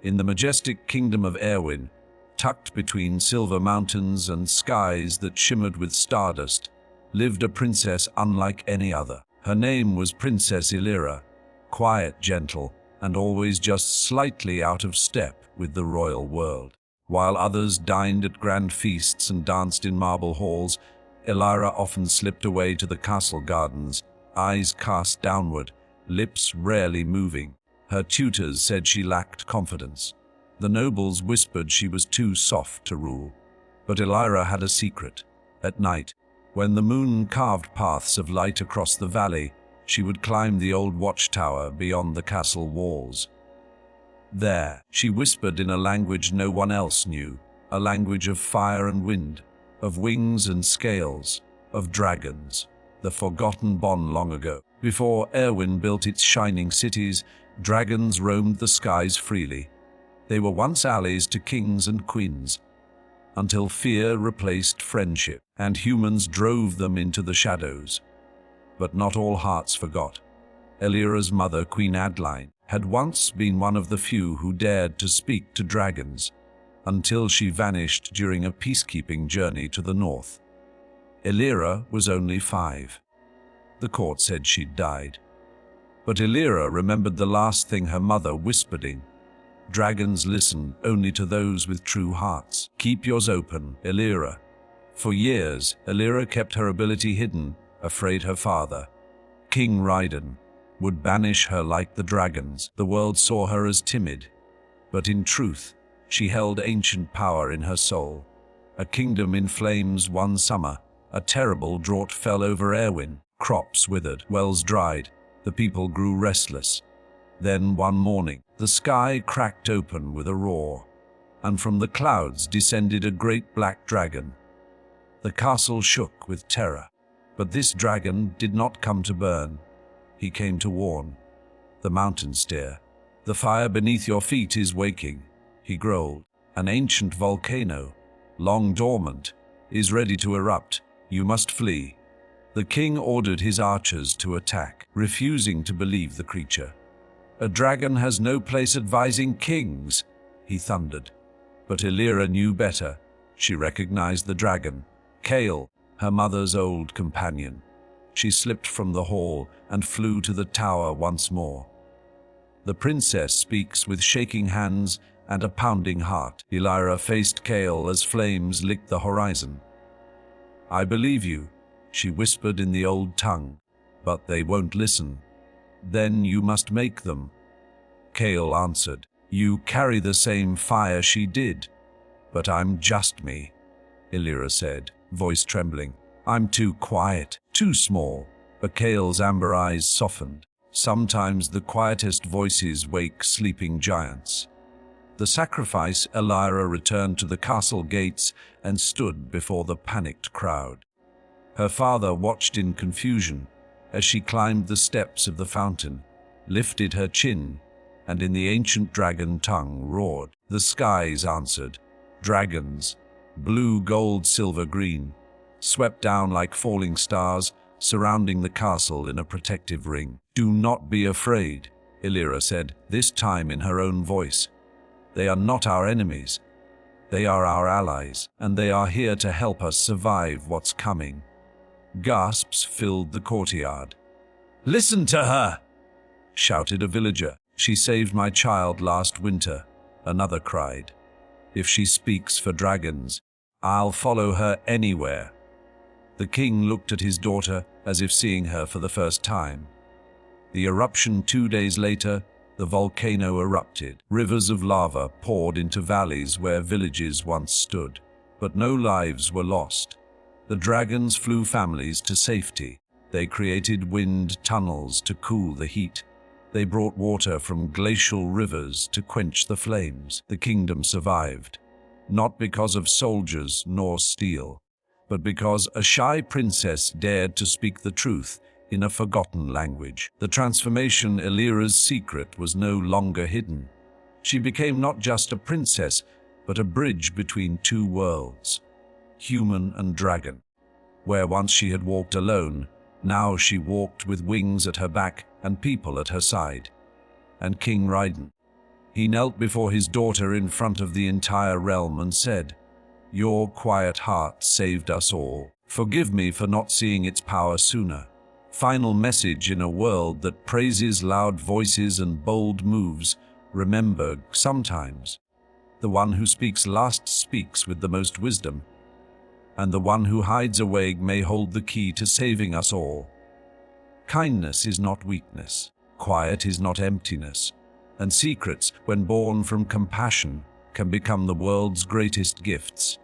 In the majestic kingdom of Erwin, tucked between silver mountains and skies that shimmered with stardust, lived a princess unlike any other. Her name was Princess Elira, quiet, gentle, and always just slightly out of step with the royal world. While others dined at grand feasts and danced in marble halls, Elira often slipped away to the castle gardens, eyes cast downward, lips rarely moving. Her tutors said she lacked confidence. The nobles whispered she was too soft to rule. But Elira had a secret. At night, when the moon carved paths of light across the valley, she would climb the old watchtower beyond the castle walls. There, she whispered in a language no one else knew, a language of fire and wind, of wings and scales, of dragons, the forgotten bond long ago. Before Erwin built its shining cities, dragons roamed the skies freely. They were once allies to kings and queens, until fear replaced friendship, and humans drove them into the shadows. But not all hearts forgot. Elira's mother, Queen Adeline, had once been one of the few who dared to speak to dragons, until she vanished during a peacekeeping journey to the north. Elira was only 5. The court said she'd died. But Elira remembered the last thing her mother whispered in. Dragons listen only to those with true hearts. Keep yours open, Elira. For years, Elira kept her ability hidden, afraid her father, King Raiden, would banish her like the dragons. The world saw her as timid, but in truth, she held ancient power in her soul. A kingdom in flames one summer, a terrible drought fell over Erwin. Crops withered, wells dried, the people grew restless. Then one morning, the sky cracked open with a roar, and from the clouds descended a great black dragon. The castle shook with terror, but this dragon did not come to burn. He came to warn. The mountains stir. The fire beneath your feet is waking, he growled. An ancient volcano, long dormant, is ready to erupt. You must flee. The king ordered his archers to attack, refusing to believe the creature. A dragon has no place advising kings, he thundered. But Elira knew better. She recognized the dragon, Kale, her mother's old companion. She slipped from the hall and flew to the tower once more. The princess speaks with shaking hands and a pounding heart. Elira faced Kale as flames licked the horizon. I believe you, she whispered in the old tongue, but they won't listen. Then you must make them. Kale answered, you carry the same fire she did. But I'm just me, Elira said, voice trembling. I'm too quiet, too small. But Kale's amber eyes softened. Sometimes the quietest voices wake sleeping giants. The sacrifice, Elira returned to the castle gates and stood before the panicked crowd. Her father watched in confusion as she climbed the steps of the fountain, lifted her chin, and in the ancient dragon tongue roared. The skies answered. Dragons, blue, gold, silver, green, swept down like falling stars, surrounding the castle in a protective ring. Do not be afraid, Elira said, this time in her own voice. They are not our enemies. They are our allies, and they are here to help us survive what's coming. Gasps filled the courtyard. Listen to her, shouted a villager. She saved my child last winter, another cried. If she speaks for dragons, I'll follow her anywhere. The king looked at his daughter as if seeing her for the first time. The eruption 2 days later, the volcano erupted. Rivers of lava poured into valleys where villages once stood, but no lives were lost. The dragons flew families to safety. They created wind tunnels to cool the heat. They brought water from glacial rivers to quench the flames. The kingdom survived, not because of soldiers nor steel, but because a shy princess dared to speak the truth in a forgotten language. The transformation, Elira's secret, was no longer hidden. She became not just a princess, but a bridge between two worlds, human and dragon. Where once she had walked alone, now she walked with wings at her back and people at her side. And King Raiden, He knelt before his daughter in front of the entire realm and said, "Your quiet heart saved us all. Forgive me for not seeing its power sooner." Final message in a world that praises loud voices and bold moves. Remember, sometimes, the one who speaks last speaks with the most wisdom, and the one who hides away may hold the key to saving us all. Kindness is not weakness, quiet is not emptiness, and secrets, when born from compassion, can become the world's greatest gifts.